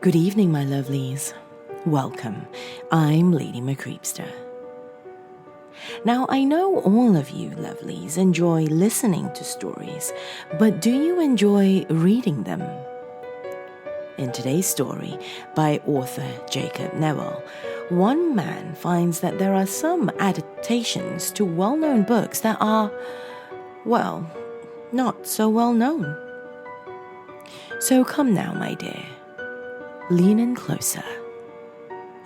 Good evening, my lovelies. Welcome. I'm Lady Creepypasta. Now, I know all of you lovelies enjoy listening to stories, but do you enjoy reading them? In today's story, by author Jacob Newell, one man finds that there are some adaptations to well-known books that are, well, not so well known. So come now, my dear. Lean in closer,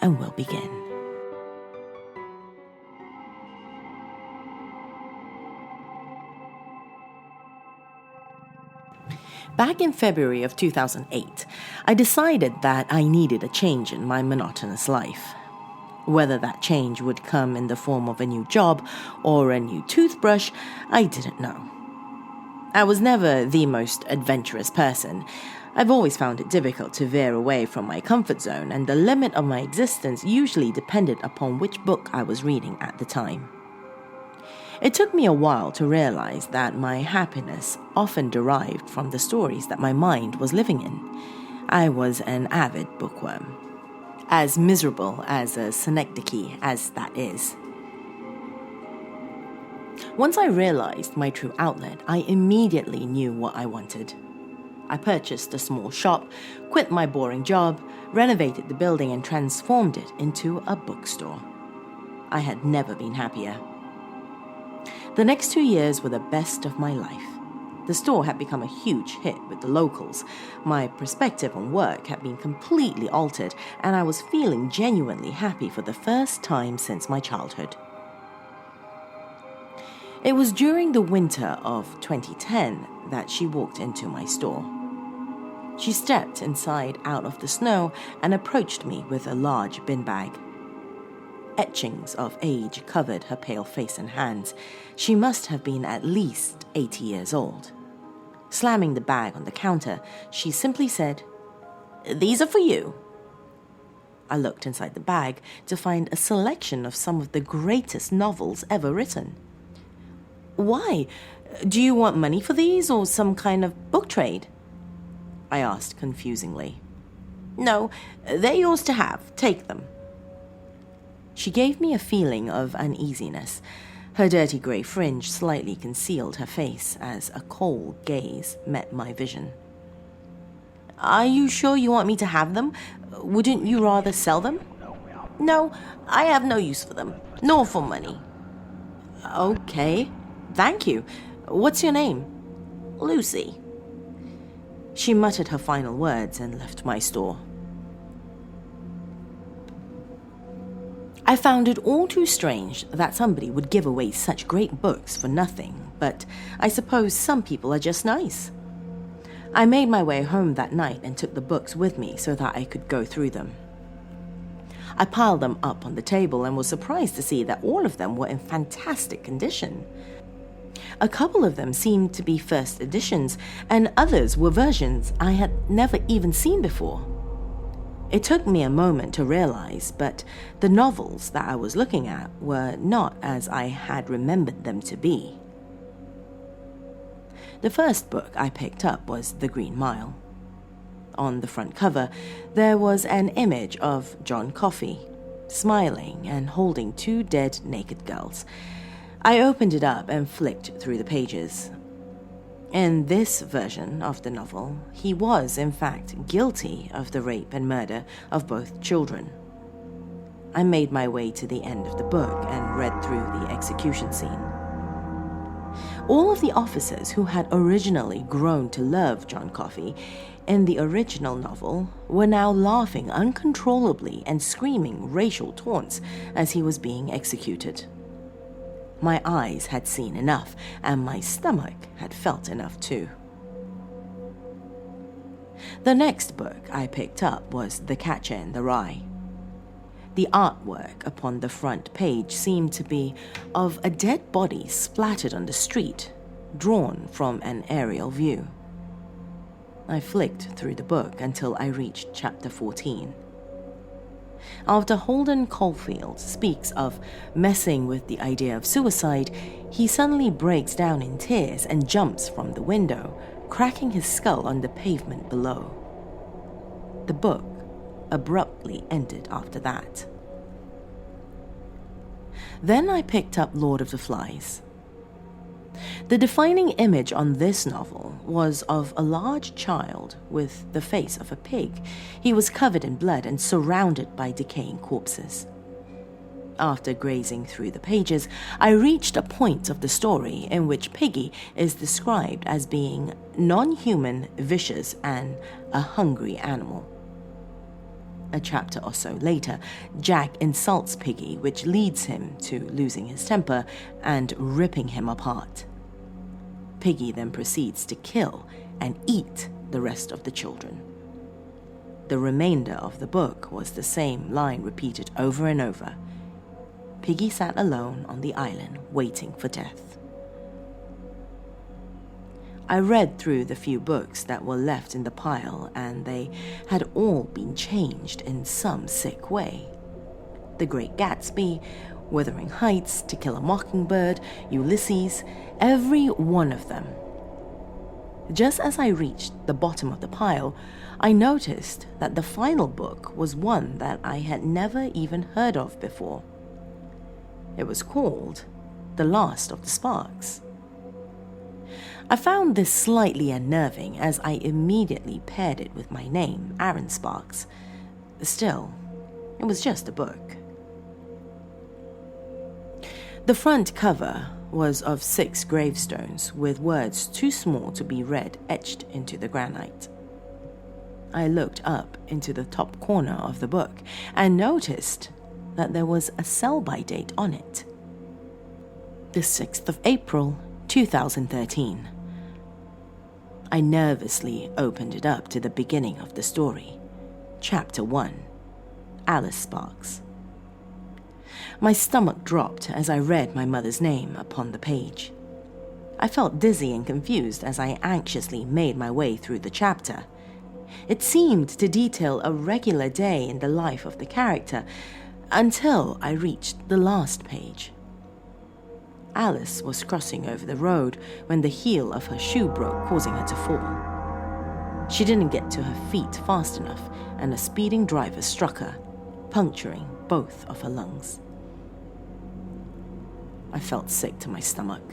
and we'll begin. Back in February of 2008, I decided that I needed a change in my monotonous life. Whether that change would come in the form of a new job or a new toothbrush, I didn't know. I was never the most adventurous person. I've always found it difficult to veer away from my comfort zone, and the limit of my existence usually depended upon which book I was reading at the time. It took me a while to realize that my happiness often derived from the stories that my mind was living in. I was an avid bookworm, as miserable as a synecdoche as that is. Once I realized my true outlet, I immediately knew what I wanted. I purchased a small shop, quit my boring job, renovated the building, and transformed it into a bookstore. I had never been happier. The next 2 years were the best of my life. The store had become a huge hit with the locals. My perspective on work had been completely altered, and I was feeling genuinely happy for the first time since my childhood. It was during the winter of 2010 that she walked into my store. She stepped inside out of the snow and approached me with a large bin bag. Etchings of age covered her pale face and hands. She must have been at least 80 years old. Slamming the bag on the counter, she simply said, "These are for you." I looked inside the bag to find a selection of some of the greatest novels ever written. "Why? Do you want money for these, or some kind of book trade?" I asked confusingly. "No, they're yours to have. Take them." She gave me a feeling of uneasiness. Her dirty grey fringe slightly concealed her face as a cold gaze met my vision. "Are you sure you want me to have them? Wouldn't you rather sell them?" "No, I have no use for them, nor for money." "Okay, thank you. What's your name?" "Lucy." She muttered her final words and left my store. I found it all too strange that somebody would give away such great books for nothing, but I suppose some people are just nice. I made my way home that night and took the books with me so that I could go through them. I piled them up on the table and was surprised to see that all of them were in fantastic condition. A couple of them seemed to be first editions, and others were versions I had never even seen before. It took me a moment to realize, but the novels that I was looking at were not as I had remembered them to be. The first book I picked up was The Green Mile. On the front cover, there was an image of John Coffey, smiling and holding two dead naked girls. I opened it up and flicked through the pages. In this version of the novel, he was, in fact, guilty of the rape and murder of both children. I made my way to the end of the book and read through the execution scene. All of the officers who had originally grown to love John Coffey in the original novel were now laughing uncontrollably and screaming racial taunts as he was being executed. My eyes had seen enough, and my stomach had felt enough too. The next book I picked up was The Catcher in the Rye. The artwork upon the front page seemed to be of a dead body splattered on the street, drawn from an aerial view. I flicked through the book until I reached chapter 14. After Holden Caulfield speaks of messing with the idea of suicide, he suddenly breaks down in tears and jumps from the window, cracking his skull on the pavement below. The book abruptly ended after that. Then I picked up Lord of the Flies. The defining image on this novel was of a large child with the face of a pig. He was covered in blood and surrounded by decaying corpses. After grazing through the pages, I reached a point of the story in which Piggy is described as being non-human, vicious, and a hungry animal. A chapter or so later, Jack insults Piggy, which leads him to losing his temper and ripping him apart. Piggy then proceeds to kill and eat the rest of the children. The remainder of the book was the same line repeated over and over. Piggy sat alone on the island, waiting for death. I read through the few books that were left in the pile, and they had all been changed in some sick way. The Great Gatsby, Wuthering Heights, To Kill a Mockingbird, Ulysses, every one of them. Just as I reached the bottom of the pile, I noticed that the final book was one that I had never even heard of before. It was called The Last of the Sparks. I found this slightly unnerving as I immediately paired it with my name, Aaron Sparks. Still, it was just a book. The front cover was of 6 gravestones with words too small to be read etched into the granite. I looked up into the top corner of the book and noticed that there was a sell-by date on it. The 6th of April, 2013. I nervously opened it up to the beginning of the story. Chapter 1. Alice Sparks. My stomach dropped as I read my mother's name upon the page. I felt dizzy and confused as I anxiously made my way through the chapter. It seemed to detail a regular day in the life of the character, until I reached the last page. Alice was crossing over the road when the heel of her shoe broke, causing her to fall. She didn't get to her feet fast enough, and a speeding driver struck her, puncturing both of her lungs. I felt sick to my stomach.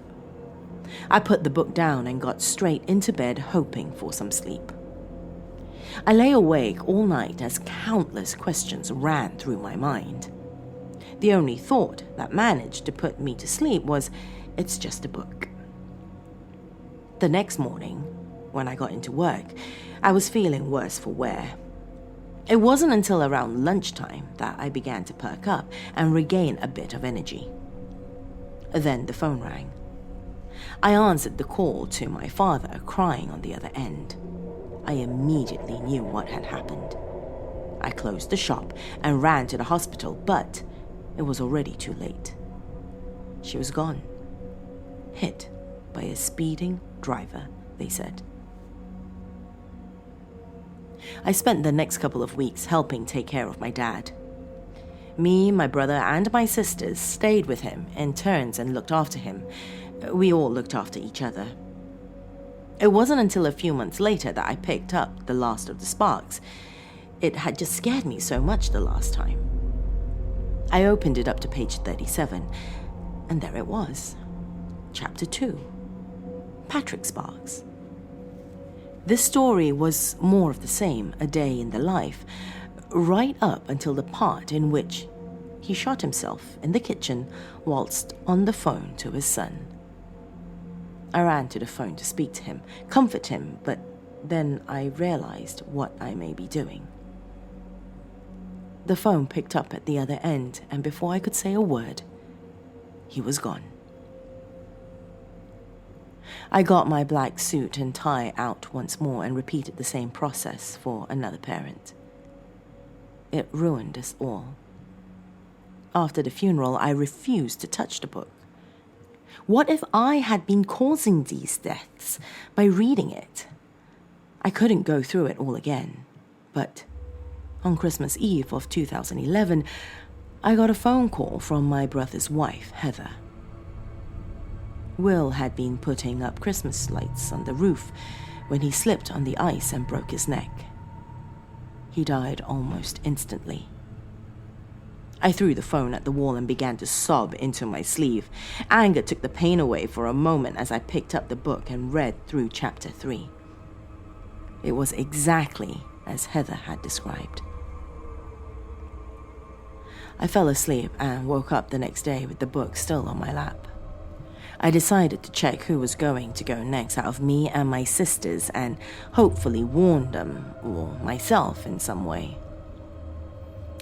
I put the book down and got straight into bed, hoping for some sleep. I lay awake all night as countless questions ran through my mind. The only thought that managed to put me to sleep was, it's just a book. The next morning, when I got into work, I was feeling worse for wear. It wasn't until around lunchtime that I began to perk up and regain a bit of energy. Then the phone rang. I answered the call to my father, crying on the other end. I immediately knew what had happened. I closed the shop and ran to the hospital, but it was already too late. She was gone. Hit by a speeding driver, they said. I spent the next couple of weeks helping take care of my dad. Me, my brother, and my sisters stayed with him in turns and looked after him. We all looked after each other. It wasn't until a few months later that I picked up The Last of the Sparks. It had just scared me so much the last time. I opened it up to page 37, and there it was. Chapter 2. Patrick Sparks. This story was more of the same, a day in the life, right up until the part in which he shot himself in the kitchen whilst on the phone to his son. I ran to the phone to speak to him, comfort him, but then I realized what I may be doing. The phone picked up at the other end, and before I could say a word, he was gone. I got my black suit and tie out once more and repeated the same process for another parent. It ruined us all. After the funeral, I refused to touch the book. What if I had been causing these deaths by reading it? I couldn't go through it all again, but on Christmas Eve of 2011, I got a phone call from my brother's wife, Heather. Will had been putting up Christmas lights on the roof when he slipped on the ice and broke his neck. He died almost instantly. I threw the phone at the wall and began to sob into my sleeve. Anger took the pain away for a moment as I picked up the book and read through chapter 3. It was exactly as Heather had described. I fell asleep and woke up the next day with the book still on my lap. I decided to check who was going to go next out of me and my sisters and hopefully warn them or myself in some way.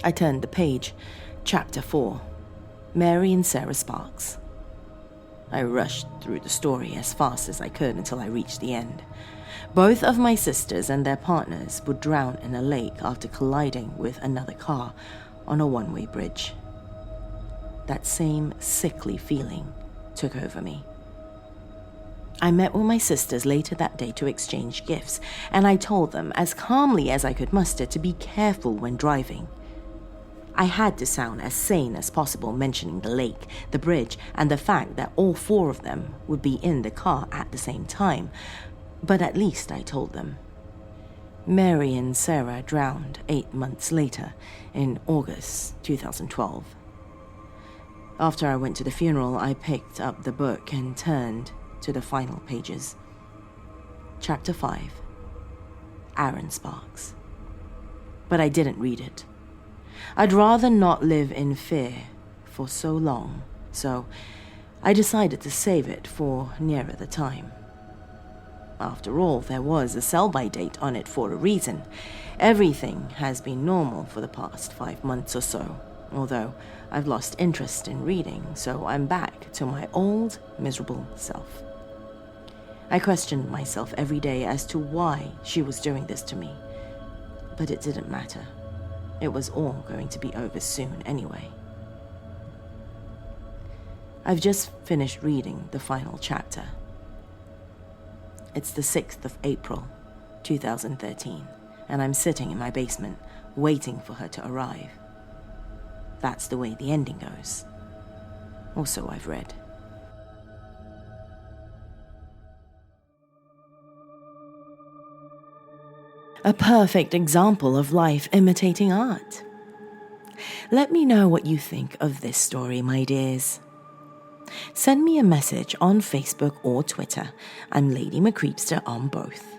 I turned the page. Chapter 4, Mary and Sarah Sparks. I rushed through the story as fast as I could until I reached the end. Both of my sisters and their partners would drown in a lake after colliding with another car on a one-way bridge. That same sickly feeling took over me. I met with my sisters later that day to exchange gifts, and I told them as calmly as I could muster to be careful when driving. I had to sound as sane as possible, mentioning the lake, the bridge, and the fact that all 4 of them would be in the car at the same time. But at least I told them. Mary and Sarah drowned 8 months later, in August 2012. After I went to the funeral, I picked up the book and turned to the final pages. Chapter 5, Aaron Sparks. But I didn't read it. I'd rather not live in fear for so long, so I decided to save it for nearer the time. After all, there was a sell-by date on it for a reason. Everything has been normal for the past 5 months or so, although I've lost interest in reading, so I'm back to my old, miserable self. I questioned myself every day as to why she was doing this to me, but it didn't matter. It was all going to be over soon anyway. I've just finished reading the final chapter. It's the 6th of April, 2013, and I'm sitting in my basement, waiting for her to arrive. That's the way the ending goes. Or so I've read. A perfect example of life imitating art. Let me know what you think of this story, my dears. Send me a message on Facebook or Twitter. I'm Lady McCreepster on both.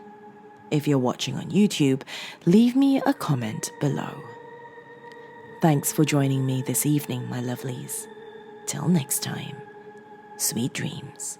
If you're watching on YouTube, leave me a comment below. Thanks for joining me this evening, my lovelies. Till next time, sweet dreams.